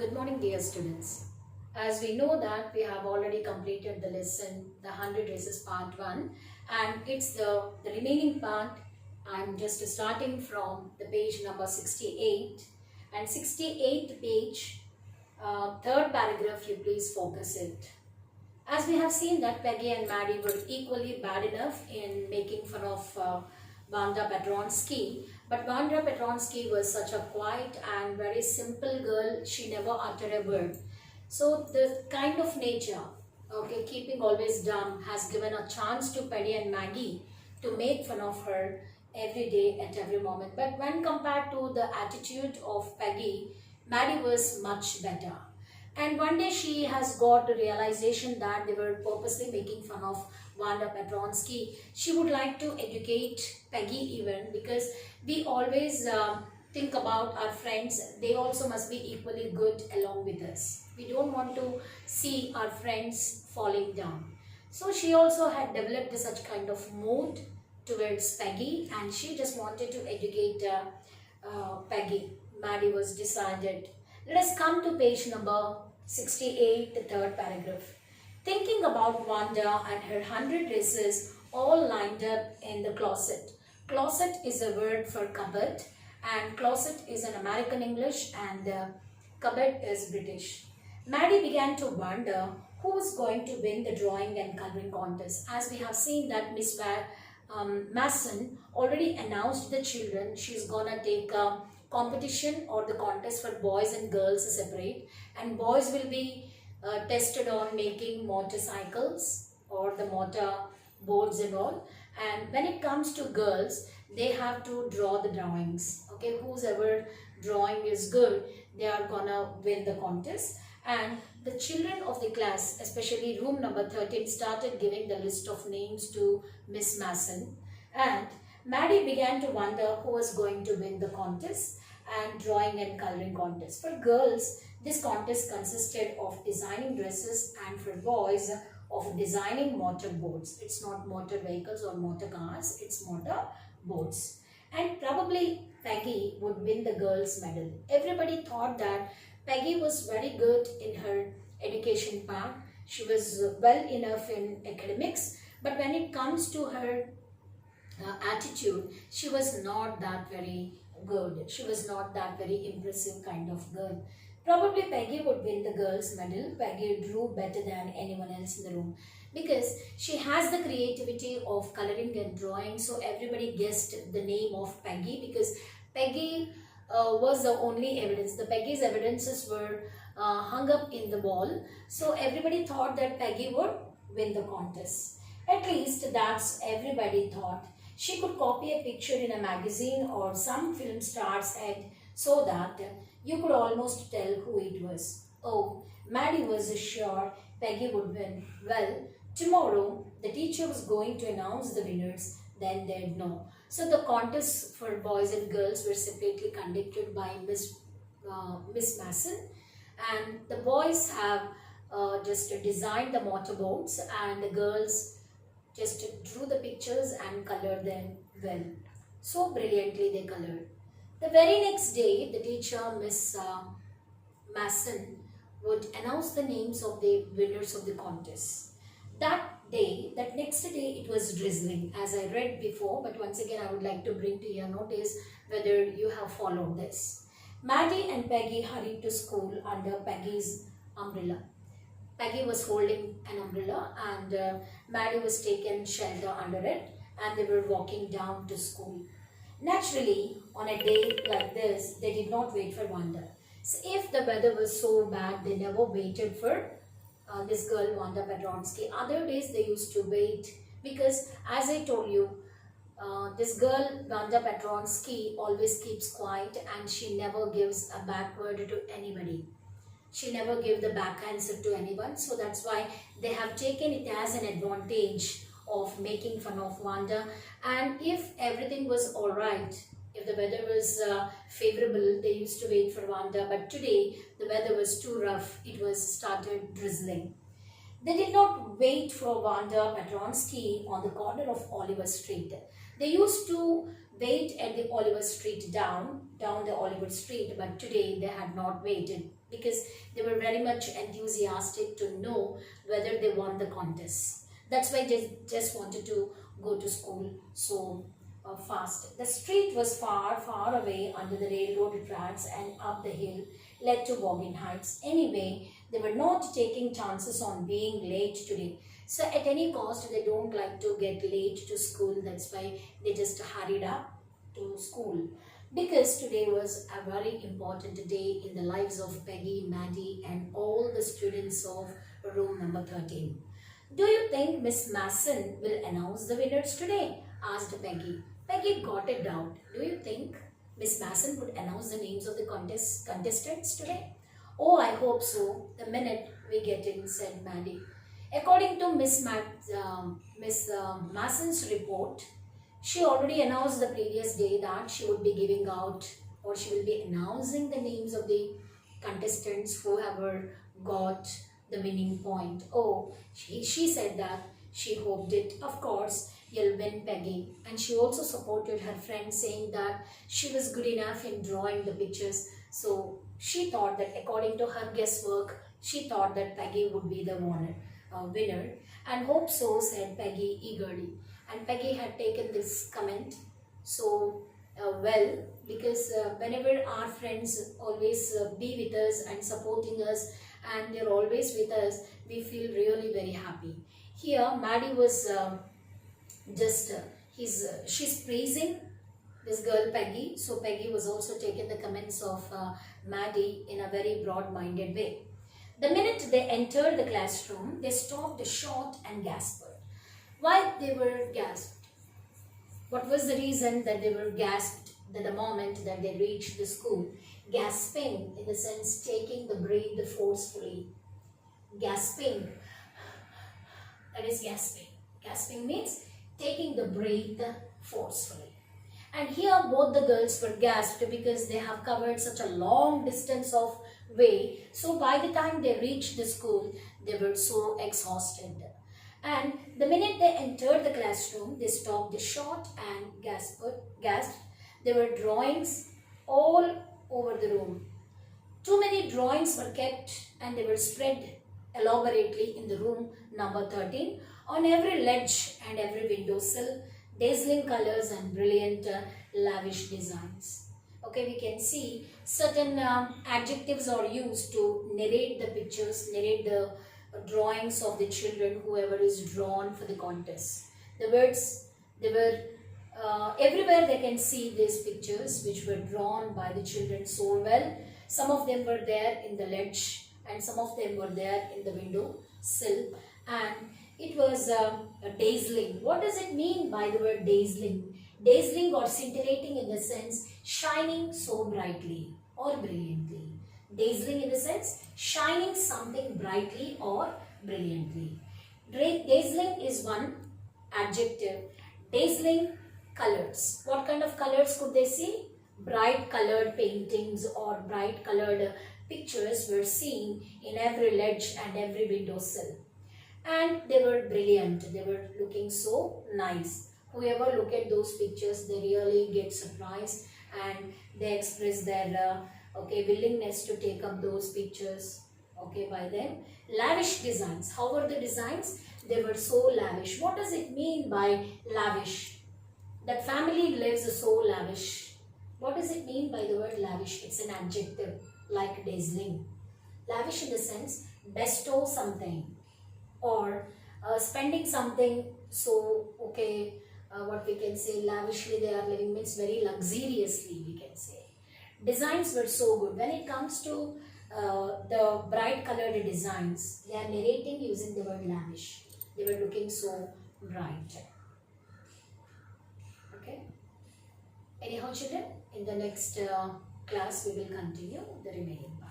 Good morning, dear students. As we know that we have already completed the lesson, the 100 races part 1, and it's the remaining part. I'm just starting from the page number 68, and 68th page, third paragraph, you please focus it. As we have seen that Peggy and Maddie were equally bad enough in making fun of Wanda Petronsky, but Wanda Petronsky was such a quiet and very simple girl, she never uttered a word. So the kind of nature, okay, keeping always dumb, has given a chance to Penny and Maggie to make fun of her every day at every moment. But when compared to the attitude of Peggy, Maddie was much better. And one day she has got the realization that they were purposely making fun of Wanda Petronsky. She would like to educate Peggy even, because we always think about our friends. They also must be equally good along with us. We don't want to see our friends falling down. So she also had developed such kind of mood towards Peggy, and she just wanted to educate Peggy. Maddie was decided. Let us come to page number 68, the third paragraph. Thinking about Wanda and her 100 dresses all lined up in the closet. Closet is a word for cupboard, and closet is an American English, and cupboard is British. Maddie began to wonder who was going to win the drawing and coloring contest. As we have seen that Miss Masson already announced the children she's gonna take a competition or the contest for boys and girls separate, and boys will be tested on making motorcycles or the motor boards and all, and when it comes to girls they have to draw the drawings. Okay, whoever drawing is good, they are gonna win the contest. And the children of the class, especially room number 13, started giving the list of names to Miss Masson, and Maddie began to wonder who was going to win the contest and drawing and coloring contest. For girls, this contest consisted of designing dresses, and for boys of designing motor boats. It's not motor vehicles or motor cars, it's motor boats. And probably Peggy would win the girls medal. Everybody thought that Peggy was very good in her education part. She was well enough in academics, but when it comes to her attitude, she was not that very good. She was not that very impressive kind of girl. Probably Peggy would win the girls medal. Peggy drew better than anyone else in the room because she has the creativity of coloring and drawing. So everybody guessed the name of Peggy because Peggy was the only evidence. The Peggy's evidences were hung up in the wall. So everybody thought that Peggy would win the contest. At least that's everybody thought. She could copy a picture in a magazine or some film star's head so that you could almost tell who it was. Oh, Maddie was sure Peggy would win. Well, tomorrow the teacher was going to announce the winners, then they'd know. So the contests for boys and girls were separately conducted by Miss Masson, and the boys have just designed the motorboats, and the girls just drew the pictures and colored them well. So brilliantly they colored. The very next day, the teacher, Miss Masson, would announce the names of the winners of the contest. That next day, it was drizzling, as I read before, but once again, I would like to bring to your notice whether you have followed this. Maddie and Peggy hurried to school under Peggy's umbrella. Peggy was holding an umbrella, and Maddie was taken shelter under it, and they were walking down to school. Naturally, on a day like this, they did not wait for Wanda. So if the weather was so bad, they never waited for this girl Wanda Petronsky. Other days they used to wait because, as I told you, this girl Wanda Petronsky always keeps quiet and she never gives a backword to anybody. She never gave the back answer to anyone. So that's why they have taken it as an advantage of making fun of Wanda. And if everything was alright, if the weather was favorable, they used to wait for Wanda. But today, the weather was too rough. It was started drizzling. They did not wait for Wanda Petronsky on the corner of Oliver Street. They used to wait at the Oliver Street down the Oliver Street, but today they had not waited because they were very much enthusiastic to know whether they won the contest. That's why they just wanted to go to school so fast. The street was far, far away under the railroad tracks, and up the hill led to Vaughan Heights. Anyway, they were not taking chances on being late today. So at any cost, they don't like to get late to school. That's why they just hurried up to school. Because today was a very important day in the lives of Peggy, Maddie, and all the students of room number 13. Do you think Miss Masson will announce the winners today? Asked Peggy. Peggy got a doubt. Do you think Miss Masson would announce the names of the contestants today? Oh, I hope so. The minute we get in, said Maddie. According to Miss Masson's report, she already announced the previous day that she would be giving out, or she will be announcing the names of the contestants who have got the winning point. Oh, she said that she hoped it. Of course, you'll win, Peggy. And she also supported her friend, saying that she was good enough in drawing the pictures. So she thought that according to her guesswork, she thought that Peggy would be the winner. And hope so, said Peggy eagerly. And Peggy had taken this comment so well, because whenever our friends always be with us and supporting us, and they're always with us, we feel really very happy. Here Maddie was she's praising this girl Peggy, so Peggy was also taking the comments of Maddie in a very broad-minded way. The minute they entered the classroom, they stopped short and gasped. Why they were gasped? What was the reason that they were gasped at the moment that they reached the school? Gasping, in the sense taking the breath forcefully. Gasping, that is gasping. Gasping means taking the breath forcefully. And here both the girls were gasped because they have covered such a long distance of way. So by the time they reached the school, they were so exhausted. And the minute they entered the classroom, they stopped short and gasped. There were drawings all over the room. Too many drawings were kept and they were spread elaborately in the room number 13 on every ledge and every windowsill, dazzling colors and brilliant lavish designs. Okay, we can see certain adjectives are used to narrate the pictures, narrate the drawings of the children, whoever is drawn for the contest. The words, they were everywhere they can see these pictures which were drawn by the children so well. Some of them were there in the ledge and some of them were there in the window sill, and it was dazzling. What does it mean by the word dazzling? Dazzling or scintillating in the sense shining so brightly or brilliantly. Dazzling in the sense shining something brightly or brilliantly. Dazzling is one adjective. Dazzling colors. What kind of colors could they see? Bright colored paintings or bright colored pictures were seen in every ledge and every windowsill. And they were brilliant. They were looking so nice. Whoever look at those pictures, they really get surprised and they express their willingness to take up those pictures by them. Lavish designs. How were the designs? They were so lavish. What does it mean by lavish? That family lives so lavish. What does it mean by the word lavish? It's an adjective like dazzling. Lavish in the sense bestow something or spending something so what we can say, lavishly they are living means very luxuriously, we can say. Designs were so good. When it comes to the bright colored designs, they are narrating using the word lavish. They were looking so bright. Okay. Anyhow children, in the next class we will continue the remaining part.